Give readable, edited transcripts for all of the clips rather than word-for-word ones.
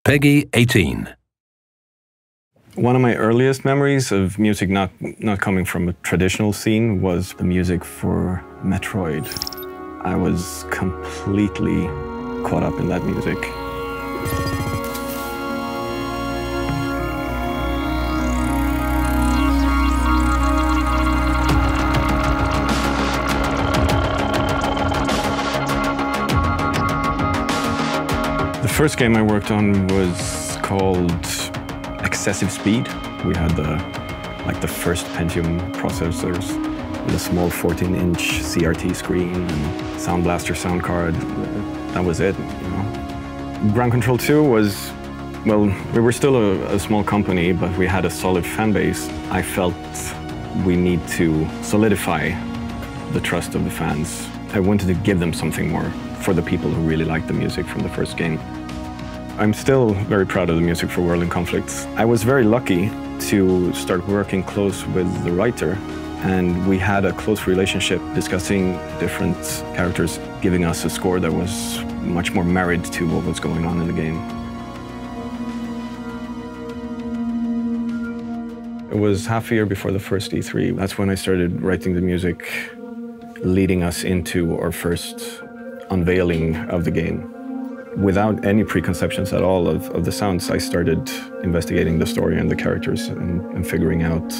Peggy 18. One of my earliest memories of music not coming from a traditional scene was the music for Metroid. I was completely caught up in that music. The first game I worked on was called Excessive Speed. We had the first Pentium processors with a small 14-inch CRT screen and Sound Blaster sound card. That was it, you know. Ground Control 2 was, well, we were still a small company, but we had a solid fan base. I felt we need to solidify the trust of the fans. I wanted to give them something more for the people who really liked the music from the first game. I'm still very proud of the music for World in Conflict. I was very lucky to start working close with the writer, and we had a close relationship discussing different characters, giving us a score that was much more married to what was going on in the game. It was half a year before the first E3. That's when I started writing the music, leading us into our first unveiling of the game. Without any preconceptions at all of the sounds, I started investigating the story and the characters and figuring out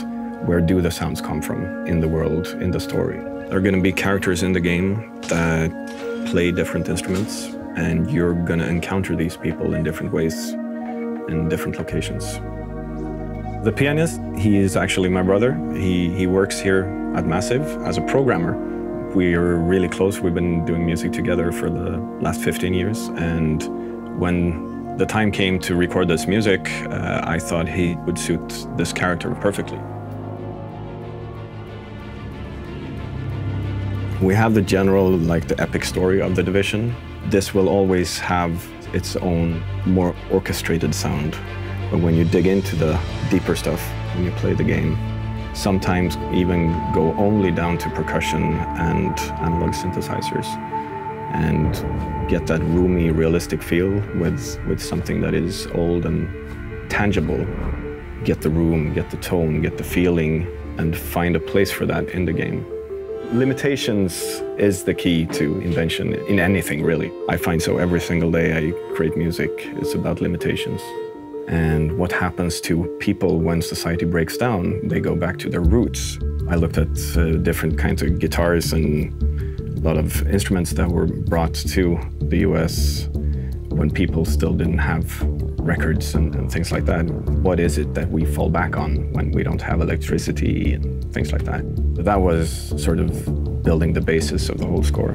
where do the sounds come from in the world, in the story. There are going to be characters in the game that play different instruments, and you're going to encounter these people in different ways, in different locations. The pianist, he is actually my brother. He works here at Massive as a programmer. We're really close. We've been doing music together for the last 15 years. And when the time came to record this music, I thought he would suit this character perfectly. We have the general, like the epic story of the Division. This will always have its own more orchestrated sound. But when you dig into the deeper stuff, when you play the game, sometimes even go only down to percussion and analog synthesizers and get that roomy, realistic feel with something that is old and tangible. Get the room, get the tone, get the feeling, and find a place for that in the game. Limitations is the key to invention in anything, really. I find so every single day I create music, it's about limitations. And what happens to people when society breaks down, they go back to their roots. I looked at different kinds of guitars and a lot of instruments that were brought to the US when people still didn't have records and things like that. What is it that we fall back on when we don't have electricity and things like that? That was sort of building the basis of the whole score.